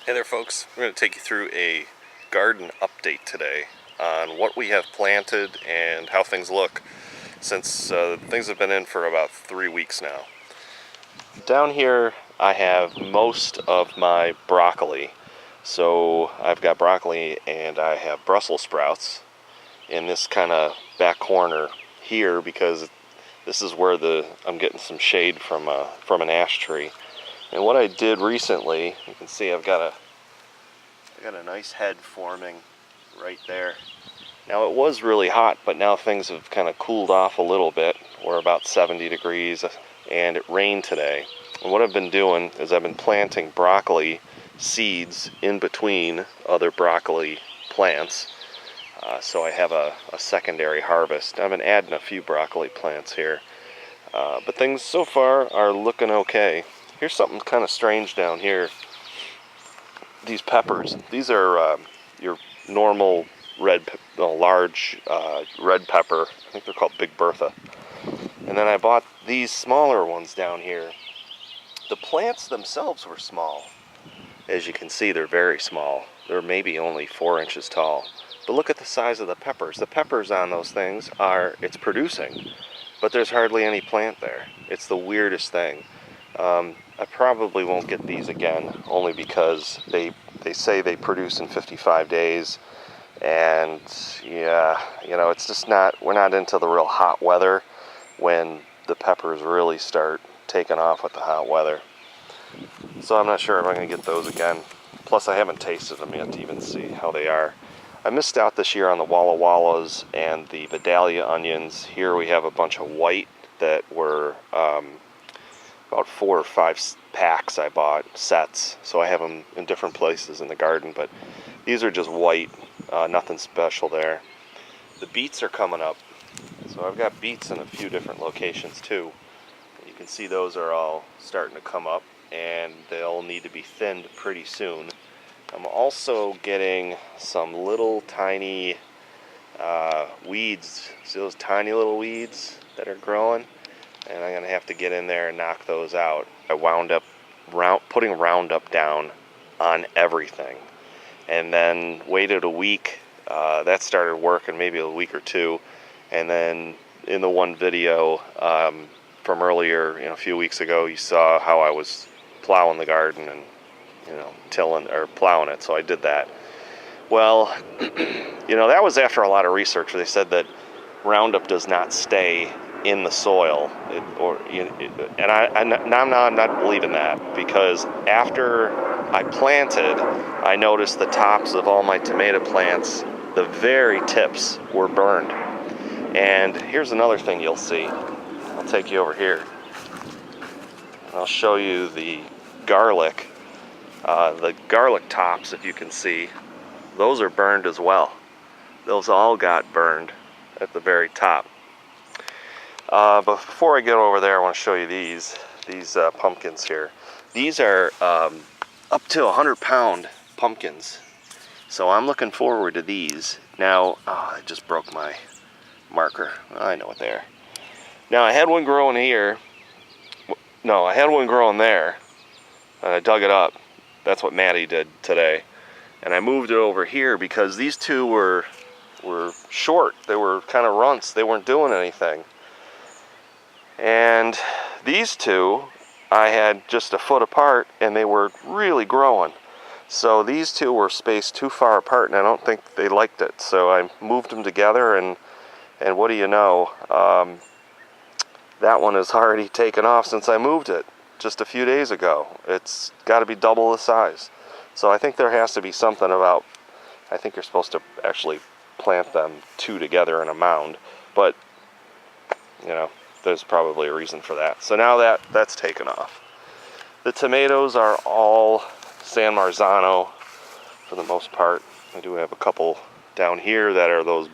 Hey there folks, we're going to take you through a garden update today on what we have planted and how things look since things have been in for about 3 weeks now. Down here I have most of my broccoli. So I've got broccoli and I have Brussels sprouts in this kind of back corner here because this is where I'm getting some shade from an ash tree. And what I did recently, you can see I got a nice head forming right there. Now it was really hot, but now things have kind of cooled off a little bit. We're about 70 degrees and it rained today. And what I've been doing is I've been planting broccoli seeds in between other broccoli plants. So I have a secondary harvest. I've been adding a few broccoli plants here. But things so far are looking okay. Here's something kind of strange down here. These peppers. These are your normal large red pepper. I think they're called Big Bertha. And then I bought these smaller ones down here. The plants themselves were small. As you can see, they're very small. They're maybe only 4 inches tall. But look at the size of the peppers. The peppers on those things it's producing, but there's hardly any plant there. It's the weirdest thing. I probably won't get these again, only because they say they produce in 55 days, and yeah, it's just we're not into the real hot weather when the peppers really start taking off with the hot weather. So I'm not sure if I'm going to get those again. Plus I haven't tasted them yet to even see how they are. I missed out this year on the Walla Wallas and the Vidalia onions. Here we have a bunch of white that were about 4 or 5 packs I bought, sets. So I have them in different places in the garden, but these are just white, nothing special there. The beets are coming up. So I've got beets in a few different locations too. You can see those are all starting to come up, and they'll need to be thinned pretty soon. I'm also getting some little tiny weeds. See those tiny little weeds that are growing? And I'm going to have to get in there and knock those out. I wound up putting Roundup down on everything. And then waited a week. That started working maybe a week or two. And then in the one video from earlier, a few weeks ago, you saw how I was plowing the garden and tilling or plowing it, so I did that. Well, that was after a lot of research. They said that Roundup does not stay in the soil, and I'm not believing that, because after I planted, I noticed the tops of all my tomato plants, the very tips, were burned. And here's another thing you'll see. I'll take you over here. I'll show you the garlic. The garlic tops, if you can see, those are burned as well. Those all got burned at the very top. But before I get over there, I want to show you these pumpkins here. These are up to 100-pound pumpkins. So I'm looking forward to these. Now, I just broke my marker. I know what they are. Now, I had one growing here. No, I had one growing there. And I dug it up. That's what Maddie did today. And I moved it over here because these two were short. They were kind of runts. They weren't doing anything. And these two I had just a foot apart, and they were really growing. So these two were spaced too far apart, and I don't think they liked it. So I moved them together, and what do you know? That one has already taken off since I moved it just a few days ago. It's got to be double the size. So I think there has to be something about, I think you're supposed to actually plant them two together in a mound, but there's probably a reason for that. So now that's taken off. The tomatoes are all San Marzano for the most part. I do have a couple down here that are those,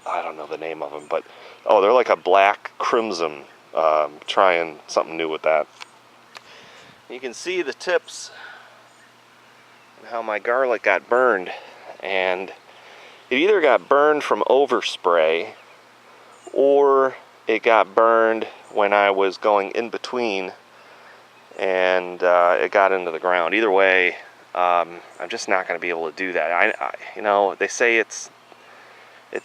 I don't know the name of them, but they're like a black crimson. Trying something new with that. You can see the tips and how my garlic got burned, and it either got burned from overspray or it got burned when I was going in between and it got into the ground. Either way, I'm just not going to be able to do that. You know, they say it's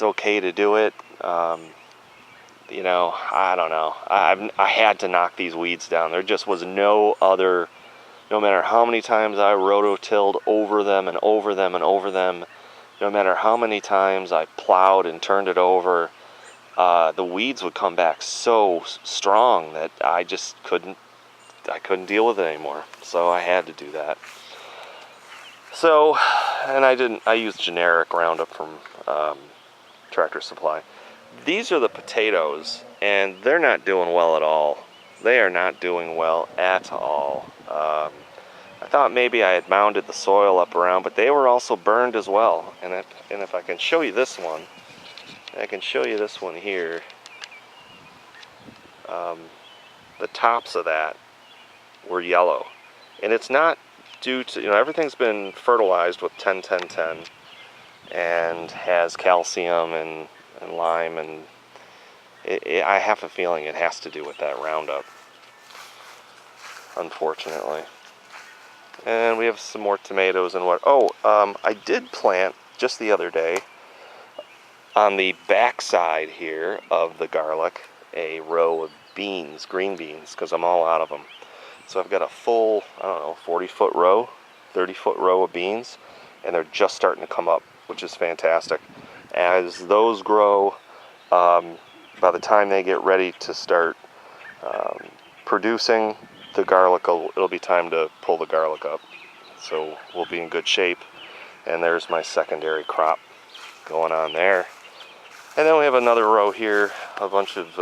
okay to do it. You know, I don't know. I had to knock these weeds down. There just was no other. No matter how many times I rototilled over them and over them and over them, no matter how many times I plowed and turned it over, the weeds would come back so strong that I just couldn't deal with it anymore. So I had to do that. So, and I used generic Roundup from Tractor Supply. These are the potatoes, and they're not doing well at all. They are not doing well at all. I thought maybe I had mounded the soil up around, but they were also burned as well. And if I can show you this one, I can show you this one here. The tops of that were yellow. And it's not due to, you know, everything's been fertilized with 10-10-10 and has calcium and lime, and I have a feeling it has to do with that Roundup, unfortunately. And we have some more tomatoes and what. I did plant just the other day on the back side here of the garlic a row of beans, green beans, because I'm all out of them. So I've got a full, I don't know, 40-foot row, 30-foot row of beans, and they're just starting to come up, which is fantastic. As those grow, by the time they get ready to start producing, the garlic, it'll be time to pull the garlic up. So we'll be in good shape. And there's my secondary crop going on there. And then we have another row here, a bunch of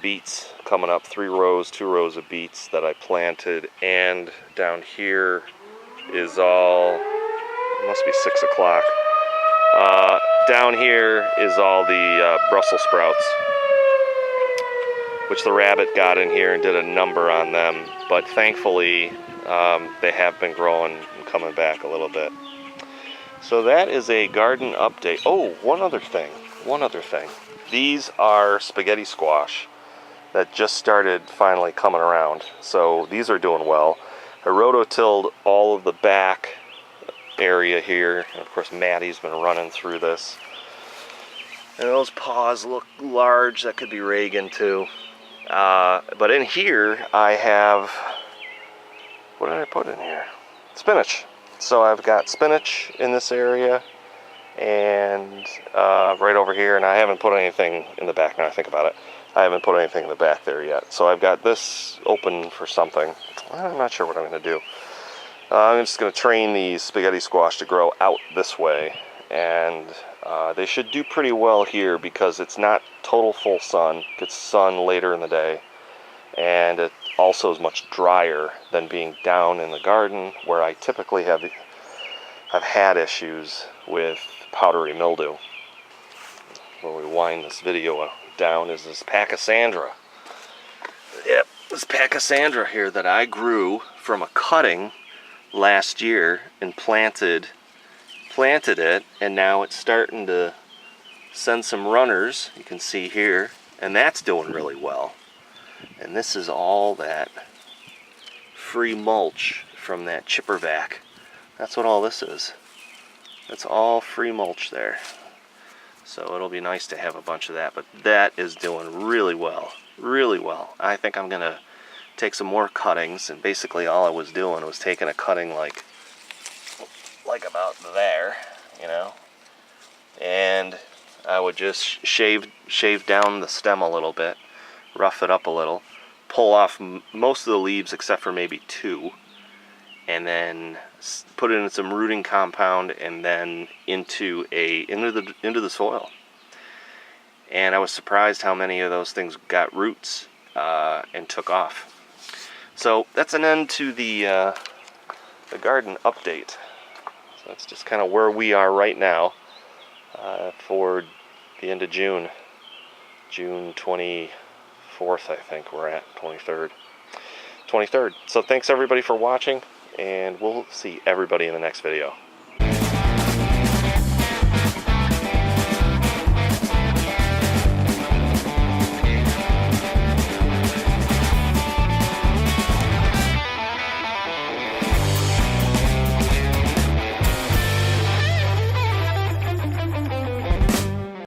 beets coming up, 2 rows of beets that I planted. And down here is all, it must be 6 o'clock. Down here is all the Brussels sprouts, which the rabbit got in here and did a number on them, but thankfully they have been growing and coming back a little bit. So that is a garden update. Oh, one other thing. These are spaghetti squash that just started finally coming around. So these are doing well. I rototilled all of the back area here. And of course, Maddie's been running through this. And those paws look large. That could be Reagan too. But in here, I have, what did I put in here? Spinach. So I've got spinach in this area and right over here, and I haven't put anything in the back now I think about it. I haven't put anything in the back there yet. So I've got this open for something. I'm not sure what I'm going to do. I'm just going to train these spaghetti squash to grow out this way, and they should do pretty well here because it's not total full sun. It gets sun later in the day, and it also is much drier than being down in the garden where I typically have had issues with powdery mildew. Where we wind this video down is this Pachysandra. Yep, this Pachysandra here that I grew from a cutting last year and planted it, and now it's starting to send some runners, you can see here, and that's doing really well. And this is all that free mulch from that chipper vac. That's what all this is. That's all free mulch there. So it'll be nice to have a bunch of that, but that is doing really well, really well. I think I'm gonna take some more cuttings, and basically all I was doing was taking a cutting like about there, you know, and I would just shave down the stem a little bit, rough it up a little, pull off most of the leaves except for maybe 2, and then put it in some rooting compound and then into the soil. And I was surprised how many of those things got roots and took off. So that's an end to the garden update. So that's just kind of where we are right now for the end of June. June 24th, I think we're at, 23rd. So thanks everybody for watching, and we'll see everybody in the next video.